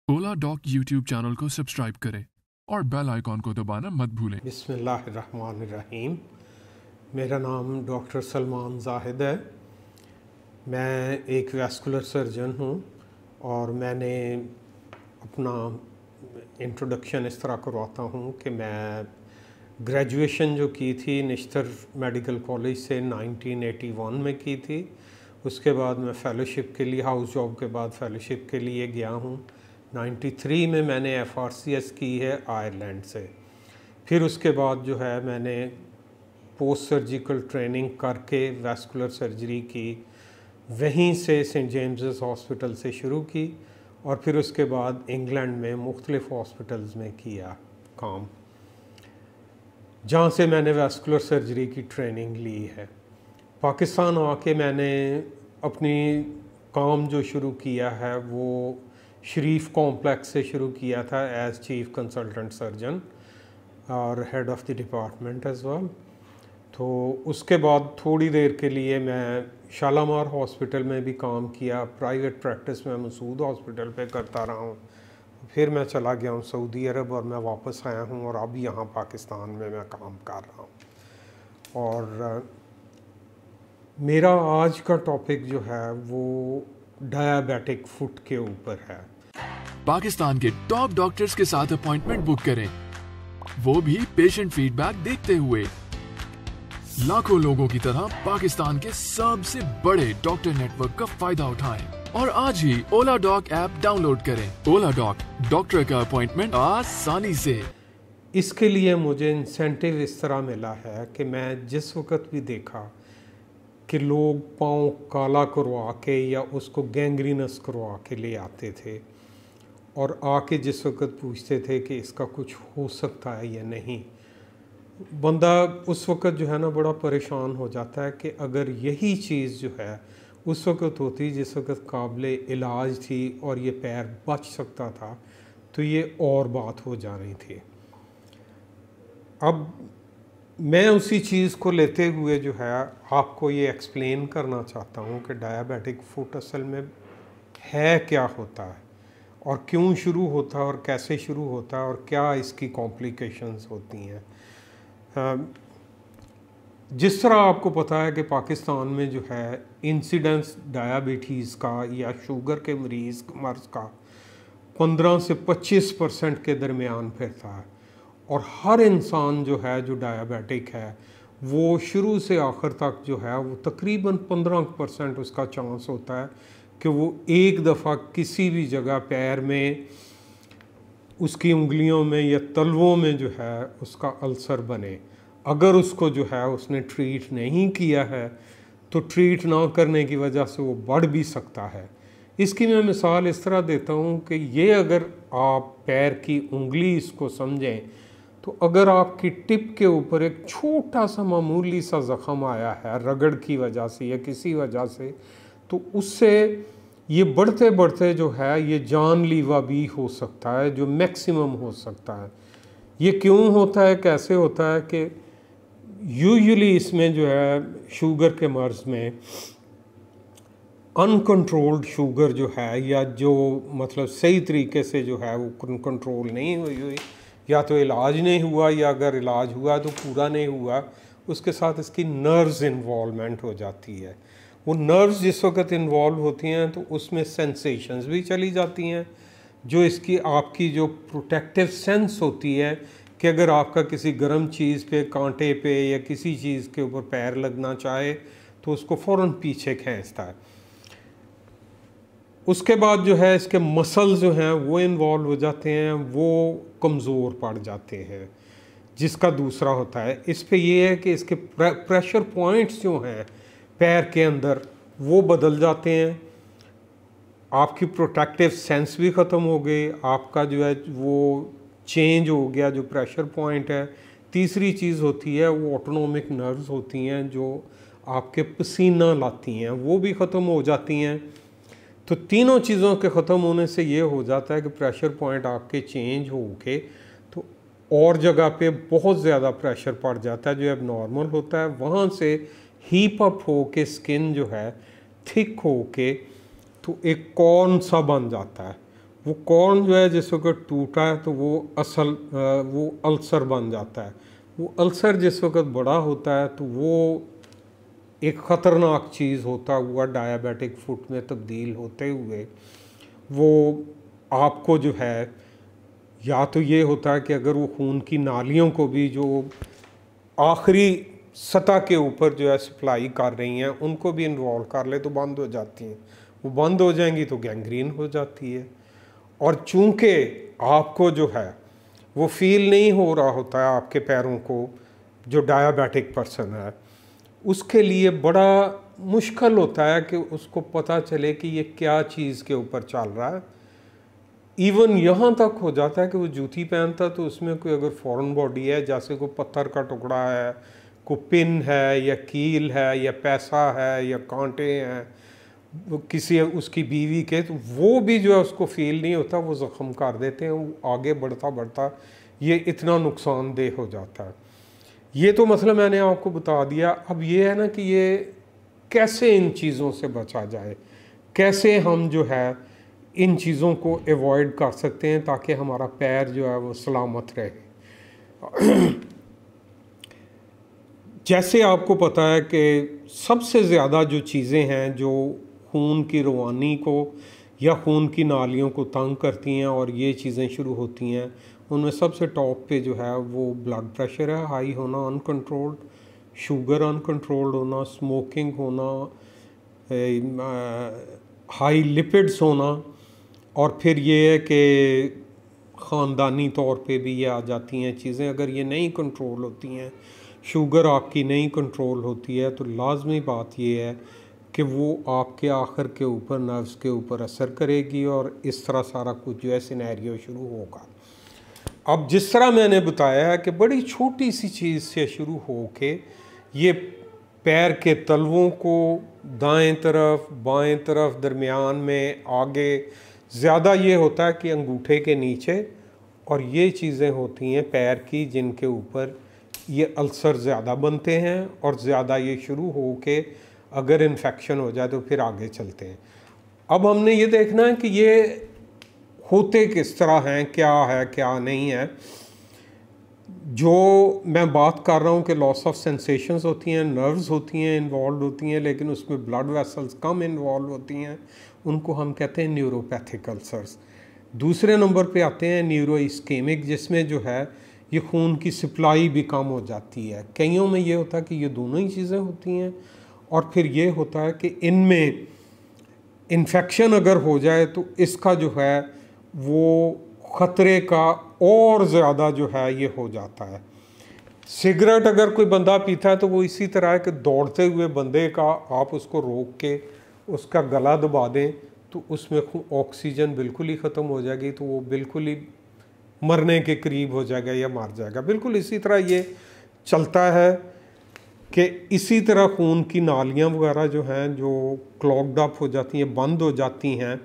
ओला dock YouTube channel को subscribe करें और बेल आइकॉन को दबाना मत भूलें। बिस्मिल्लाहिर्रहमानिर्रहीम। मेरा नाम डॉक्टर सलमान जाहिद है। मैं एक वैस्कुलर सर्जन हूँ और मैंने अपना इंट्रोडक्शन इस तरह करवाता हूँ कि मैं ग्रेजुएशन जो की थी निश्तर मेडिकल कॉलेज से 1981 में की थी। उसके बाद मैं फ़ेलोशिप के लिए, हाउस जॉब के बाद फ़ेलोशिप के लिए गया हूँ। 93 में मैंने FRCS की है आयरलैंड से। फिर उसके बाद जो है मैंने पोस्ट सर्जिकल ट्रेनिंग करके वैस्कुलर सर्जरी की, वहीं से सेंट जेम्स हॉस्पिटल से शुरू की और फिर उसके बाद इंग्लैंड में मुख्तलिफ़ हॉस्पिटल्स में किया काम, जहाँ से मैंने वैस्कुलर सर्जरी की ट्रेनिंग ली है। पाकिस्तान आके मैंने अपनी काम जो शुरू किया है वो शरीफ कॉम्प्लेक्स से शुरू किया था एज़ चीफ कंसल्टेंट सर्जन और head of the department as well. तो उसके बाद थोड़ी देर के लिए मैं शालामार हॉस्पिटल में भी काम किया, प्राइवेट प्रैक्टिस में मसूद हॉस्पिटल पे करता रहा हूँ। फिर मैं चला गया हूँ सऊदी अरब और मैं वापस आया हूँ और अब यहाँ पाकिस्तान में मैं काम कर रहा हूँ। और मेरा आज का टॉपिक जो है वो डायबिटिक फुट के ऊपर है। पाकिस्तान के टॉप डॉक्टर्स के साथ अपॉइंटमेंट बुक करें, वो भी पेशेंट फीडबैक देखते हुए। लाखों लोगों की तरह पाकिस्तान के सबसे बड़े डॉक्टर नेटवर्क का फायदा उठाएं और आज ही ओला डॉक ऐप डाउनलोड करें। ओला डॉक, डॉक्टर का अपॉइंटमेंट आसानी से। इसके लिए मुझे इंसेंटिव इस तरह मिला है कि मैं जिस वक्त भी देखा कि लोग पाँव काला करवा के या उसको गैंग्रीनस करवा के ले आते थे और आके जिस वक्त पूछते थे कि इसका कुछ हो सकता है या नहीं, बंदा उस वक्त जो है ना बड़ा परेशान हो जाता है कि अगर यही चीज़ जो है उस वक्त होती जिस वक्त काबिले इलाज थी और ये पैर बच सकता था तो ये और बात हो जा रही थी। अब मैं उसी चीज़ को लेते हुए जो है आपको ये एक्सप्लेन करना चाहता हूँ कि डायबिटिक फुट असल में है, क्या होता है और क्यों शुरू होता है और कैसे शुरू होता है और क्या इसकी कॉम्प्लिकेशंस होती हैं। जिस तरह आपको पता है कि पाकिस्तान में जो है इंसिडेंस डायबिटीज़ का या शुगर के मर्ज़ का 15 से 25% के दरमियान फिरता है और हर इंसान जो है जो डायबिटिक है वो शुरू से आखिर तक जो है वो तकरीबन 15% उसका चांस होता है कि वो एक दफ़ा किसी भी जगह पैर में, उसकी उंगलियों में या तलवों में जो है उसका अल्सर बने। अगर उसको जो है उसने ट्रीट नहीं किया है तो ट्रीट ना करने की वजह से वो बढ़ भी सकता है। इसकी मैं मिसाल इस तरह देता हूँ कि ये अगर आप पैर की उंगली इसको समझें तो अगर आपकी टिप के ऊपर एक छोटा सा मामूली सा ज़ख़म आया है रगड़ की वजह से या किसी वजह से, तो उससे ये बढ़ते बढ़ते जो है ये जानलेवा भी हो सकता है, जो मैक्सिमम हो सकता है। ये क्यों होता है, कैसे होता है कि यूजुअली इसमें जो है शुगर के मर्ज़ में अनकंट्रोल्ड शुगर जो है या जो मतलब सही तरीके से जो है वो कंट्रोल नहीं हुई, या तो इलाज नहीं हुआ या अगर इलाज हुआ तो पूरा नहीं हुआ, उसके साथ इसकी नर्व्स इन्वॉल्वमेंट हो जाती है। वो नर्व्स जिस वक्त इन्वॉल्व होती हैं तो उसमें सेंसेशंस भी चली जाती हैं, जो इसकी आपकी जो प्रोटेक्टिव सेंस होती है कि अगर आपका किसी गर्म चीज़ पे, कांटे पे या किसी चीज़ के ऊपर पैर लगना चाहे तो उसको फ़ौरन पीछे खींचता है। उसके बाद जो है इसके मसल्स जो हैं वो इन्वॉल्व हो जाते हैं, वो कमज़ोर पड़ जाते हैं, जिसका दूसरा होता है इस पे ये है कि इसके प्रेशर पॉइंट्स जो हैं पैर के अंदर वो बदल जाते हैं। आपकी प्रोटेक्टिव सेंस भी ख़त्म हो गई, आपका जो है वो चेंज हो गया जो प्रेशर पॉइंट है। तीसरी चीज़ होती है वो ऑटोनोमिक नर्व्स होती हैं जो आपके पसीना लाती हैं, वो भी ख़त्म हो जाती हैं। तो तीनों चीज़ों के ख़त्म होने से ये हो जाता है कि प्रेशर पॉइंट आपके चेंज हो के तो और जगह पे बहुत ज़्यादा प्रेशर पड़ जाता है जो अब नॉर्मल होता है, वहाँ से हीप अप हो के स्किन जो है थिक हो के तो एक कॉर्न सा बन जाता है। वो कॉर्न जो है जिस वक्त टूटा है तो वो वो अल्सर बन जाता है। वो अल्सर जिस वक्त बड़ा होता है तो वो एक ख़तरनाक चीज़ होता हुआ डायबिटिक फुट में तब्दील होते हुए वो आपको जो है, या तो ये होता है कि अगर वो खून की नालियों को भी जो आखिरी सतह के ऊपर जो है सप्लाई कर रही हैं उनको भी इन्वॉल्व कर ले तो बंद हो जाती हैं। वो बंद हो जाएंगी तो गैंग्रीन हो जाती है। और चूंकि आपको जो है वो फील नहीं हो रहा होता है आपके पैरों को, जो डायबिटिक पर्सन है उसके लिए बड़ा मुश्किल होता है कि उसको पता चले कि ये क्या चीज़ के ऊपर चल रहा है। इवन यहाँ तक हो जाता है कि वो जूती पहनता तो उसमें कोई अगर फॉरेन बॉडी है, जैसे कोई पत्थर का टुकड़ा है, कोई पिन है या कील है या पैसा है या कांटे हैं किसी उसकी बीवी के, तो वो भी जो है उसको फील नहीं होता, वो ज़ख्म कर देते हैं। वो आगे बढ़ता बढ़ता ये इतना नुकसानदेह हो जाता है। ये तो मसला मैंने आपको बता दिया। अब ये है ना कि ये कैसे इन चीज़ों से बचा जाए, कैसे हम जो है इन चीज़ों को अवॉइड कर सकते हैं ताकि हमारा पैर जो है वो सलामत रहे। जैसे आपको पता है कि सबसे ज़्यादा जो चीज़ें हैं जो खून की रवानी को या खून की नालियों को तंग करती हैं और ये चीज़ें शुरू होती हैं, उनमें सबसे टॉप पे जो है वो ब्लड प्रेशर है, हाई होना अनकंट्रोल्ड, शुगर अनकंट्रोल्ड होना, स्मोकिंग होना, हाई लिपिड्स होना, और फिर ये है कि ख़ानदानी तौर पे भी ये आ जाती हैं चीज़ें। अगर ये नहीं कंट्रोल होती हैं, शुगर आपकी नहीं कंट्रोल होती है, तो लाजमी बात ये है कि वो आपके आखिर के ऊपर नर्व्स के ऊपर असर करेगी और इस तरह सारा कुछ जो है सिनेरियो शुरू होगा। अब जिस तरह मैंने बताया है कि बड़ी छोटी सी चीज़ से शुरू हो के ये पैर के तलवों को दाएं तरफ, बाएं तरफ, दरमियान में, आगे, ज़्यादा ये होता है कि अंगूठे के नीचे, और ये चीज़ें होती हैं पैर की जिनके ऊपर ये अल्सर ज़्यादा बनते हैं और ज़्यादा ये शुरू हो के अगर इन्फेक्शन हो जाए तो फिर आगे चलते हैं। अब हमने ये देखना है कि ये होते किस तरह हैं, क्या है क्या नहीं है। जो मैं बात कर रहा हूँ कि लॉस ऑफ सेंसेशंस होती हैं, नर्व्स होती हैं, इन्वॉल्व होती हैं, लेकिन उसमें ब्लड वेसल्स कम इन्वॉल्व होती हैं, उनको हम कहते हैं न्यूरोपैथिक अल्सर्स। दूसरे नंबर पे आते हैं न्यूरो इस्केमिक, जिसमें जो है ये खून की सप्लाई भी कम हो जाती है। कईयों में ये होता है कि ये दोनों ही चीज़ें होती हैं, और फिर ये होता है कि इनमें इन्फेक्शन अगर हो जाए तो इसका जो है वो ख़तरे का और ज़्यादा जो है ये हो जाता है। सिगरेट अगर कोई बंदा पीता है तो वो इसी तरह है कि दौड़ते हुए बंदे का आप उसको रोक के उसका गला दबा दें तो उसमें ऑक्सीजन बिल्कुल ही ख़त्म हो जाएगी, तो वो बिल्कुल ही मरने के करीब हो जाएगा या मर जाएगा। बिल्कुल इसी तरह ये चलता है कि इसी तरह खून की नालियाँ वगैरह जो हैं जो क्लॉग्ड अप हो जाती हैं, बंद हो जाती हैं,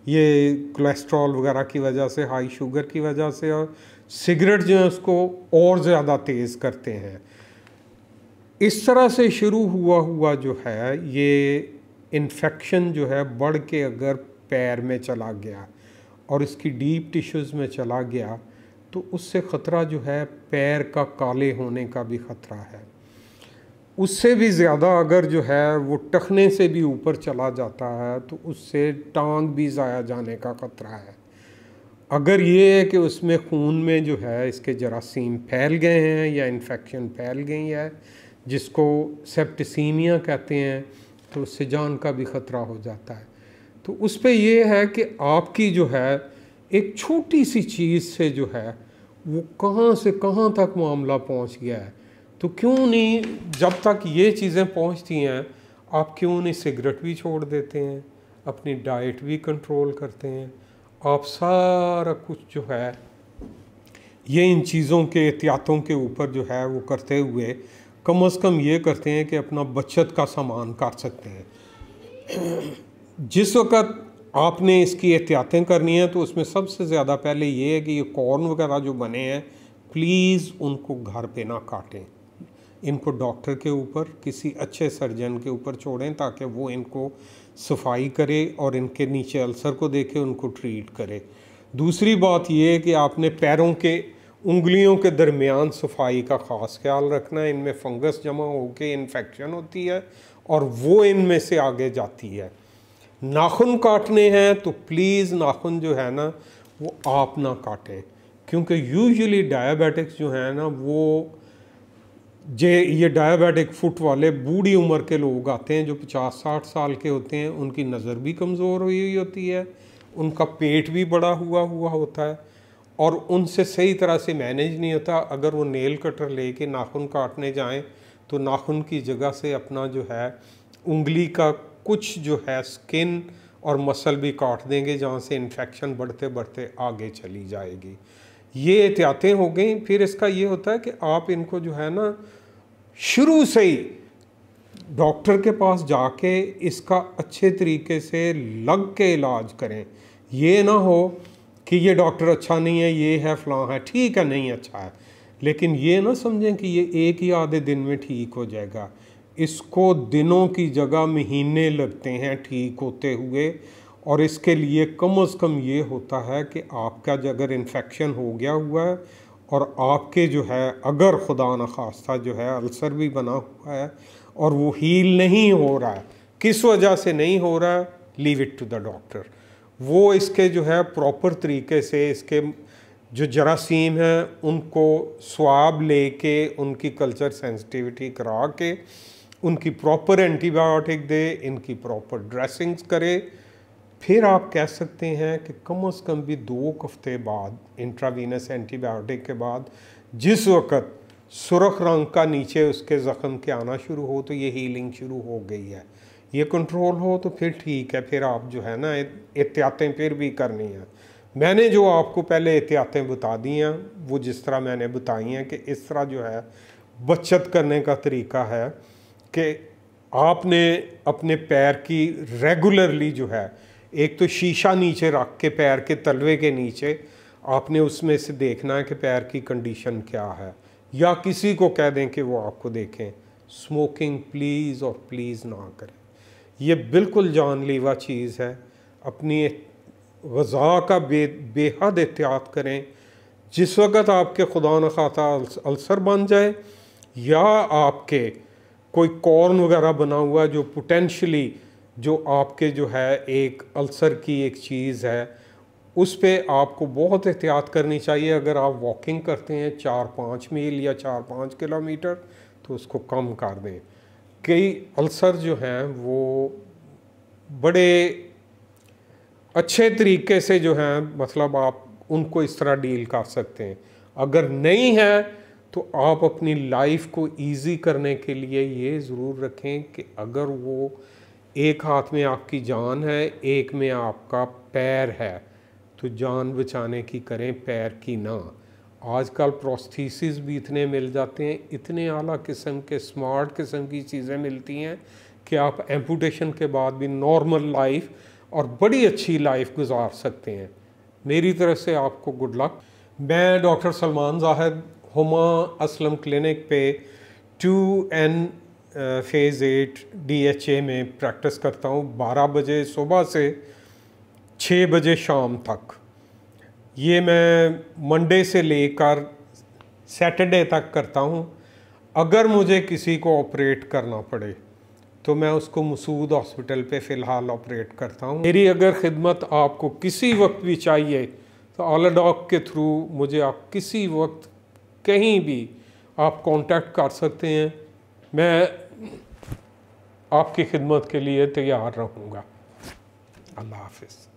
ये कोलेस्ट्रॉल वगैरह की वजह से, हाई शुगर की वजह से, और सिगरेट जो है उसको और ज़्यादा तेज़ करते हैं। इस तरह से शुरू हुआ जो है ये इन्फेक्शन जो है बढ़ के अगर पैर में चला गया और इसकी डीप टिश्यूज़ में चला गया तो उससे ख़तरा जो है पैर का काले होने का भी ख़तरा है। उससे भी ज़्यादा अगर जो है वो टखने से भी ऊपर चला जाता है तो उससे टांग भी ज़ाया जाने का ख़तरा है। अगर ये है कि उसमें खून में जो है इसके जरासीम फैल गए हैं या इन्फेक्शन फैल गई है, जिसको सेप्टिसीमिया कहते हैं, तो उससे जान का भी ख़तरा हो जाता है। तो उस पर यह है कि आपकी जो है एक छोटी सी चीज़ से जो है वो कहाँ से कहाँ तक मामला पहुँच गया है। तो क्यों नहीं, जब तक ये चीज़ें पहुँचती हैं, आप क्यों नहीं सिगरेट भी छोड़ देते हैं, अपनी डाइट भी कंट्रोल करते हैं, आप सारा कुछ जो है ये इन चीज़ों के एहतियातों के ऊपर जो है वो करते हुए कम से कम ये करते हैं कि अपना बचत का सामान कर सकते हैं। जिस वक़्त आपने इसकी एहतियातें करनी है तो उसमें सबसे ज़्यादा पहले ये है कि ये कॉर्न वगैरह जो बने हैं प्लीज़ उनको घर पे ना काटें, इनको डॉक्टर के ऊपर, किसी अच्छे सर्जन के ऊपर छोड़ें ताकि वो इनको सफाई करे और इनके नीचे अल्सर को देखे, उनको ट्रीट करे। दूसरी बात ये है कि आपने पैरों के उंगलियों के दरमियान सफाई का ख़ास ख्याल रखना है। इनमें फंगस जमा होकर इन्फेक्शन होती है और वो इनमें से आगे जाती है। नाखून काटने हैं तो प्लीज़ नाखून जो है ना वो आप ना काटें, क्योंकि यूजुअली डायबिटिक्स जो है ना वो ये डायबिटिक फुट वाले बूढ़ी उम्र के लोग आते हैं जो 50-60 साल के होते हैं। उनकी नज़र भी कमज़ोर हुई हुई होती है, उनका पेट भी बड़ा हुआ होता है और उनसे सही तरह से मैनेज नहीं होता। अगर वो नेल कटर लेके नाखून काटने जाएं तो नाखून की जगह से अपना जो है उंगली का कुछ जो है स्किन और मसल भी काट देंगे, जहाँ से इन्फेक्शन बढ़ते बढ़ते आगे चली जाएगी। ये एहतियातें हो गई। फिर इसका ये होता है कि आप इनको जो है ना शुरू से ही डॉक्टर के पास जाके इसका अच्छे तरीके से लग के इलाज करें। ये ना हो कि ये डॉक्टर अच्छा नहीं है, ये है फलां है, ठीक है नहीं अच्छा है, लेकिन ये ना समझें कि ये एक ही आधे दिन में ठीक हो जाएगा। इसको दिनों की जगह महीने लगते हैं ठीक होते हुए। और इसके लिए कम से कम ये होता है कि आपका अगर इन्फेक्शन हो गया हुआ है और आपके जो है अगर खुदा न खास्ता जो है अल्सर भी बना हुआ है और वो हील नहीं हो रहा है, किस वजह से नहीं हो रहा है, leave it to the doctor. वो इसके जो है प्रॉपर तरीके से इसके जो जरासीम हैं उनको स्वाब लेके उनकी कल्चर सेंसिटिविटी करा के उनकी प्रॉपर एंटीबायोटिक दे, इनकी प्रॉपर ड्रेसिंग्स करे। फिर आप कह सकते हैं कि कम से कम भी 2 हफ्ते बाद इंट्रावीनस एंटीबायोटिक के बाद जिस वक़्त सुर्ख रंग का नीचे उसके ज़ख़म के आना शुरू हो तो ये हीलिंग शुरू हो गई है, ये कंट्रोल हो तो फिर ठीक है। फिर आप जो है ना एहतियातें फिर भी करनी है। मैंने जो आपको पहले एहतियातें बता दी हैं वो जिस तरह मैंने बताई हैं कि इस तरह जो है बचत करने का तरीका है कि आपने अपने पैर की रेगुलरली जो है एक तो शीशा नीचे रख के पैर के तलवे के नीचे आपने उसमें से देखना है कि पैर की कंडीशन क्या है, या किसी को कह दें कि वो आपको देखें। स्मोकिंग प्लीज़ और प्लीज़ ना करें, ये बिल्कुल जानलेवा चीज़ है। अपनी ग़िज़ा का बेहद एहतियात करें। जिस वक़्त आपके खुदा न खास्ता अल्सर बन जाए या आपके कोई कॉर्न वगैरह बना हुआ जो पोटेंशली जो आपके जो है एक अल्सर की एक चीज़ है, उस पे आपको बहुत एहतियात करनी चाहिए। अगर आप वॉकिंग करते हैं 4-5 मील या 4-5 किलोमीटर तो उसको कम कर दें। कई अल्सर जो हैं वो बड़े अच्छे तरीके से जो हैं मतलब आप उनको इस तरह डील कर सकते हैं। अगर नहीं है तो आप अपनी लाइफ को इजी करने के लिए ये ज़रूर रखें कि अगर वो एक हाथ में आपकी जान है, एक में आपका पैर है, तो जान बचाने की करें, पैर की ना। आजकल प्रोस्थेसिस भी इतने मिल जाते हैं, इतने आला किस्म के स्मार्ट किस्म की चीज़ें मिलती हैं कि आप एम्पुटेशन के बाद भी नॉर्मल लाइफ और बड़ी अच्छी लाइफ गुजार सकते हैं। मेरी तरफ से आपको गुड लक। मैं डॉक्टर सलमान ज़ाहिद हुमा असलम क्लिनिक पे 2N फेज़ 8 DHA में प्रैक्टिस करता हूँ 12 बजे सुबह से 6 बजे शाम तक। ये मैं मंडे से लेकर सैटरडे तक करता हूँ। अगर मुझे किसी को ऑपरेट करना पड़े तो मैं उसको मसूद हॉस्पिटल पे फ़िलहाल ऑपरेट करता हूँ। मेरी अगर खिदमत आपको किसी वक्त भी चाहिए तो ऑलाडॉक के थ्रू मुझे आप किसी वक्त कहीं भी आप कांटेक्ट कर सकते हैं। मैं आपकी खिदमत के लिए तैयार रहूँगा। अल्लाह हाफ़िज़।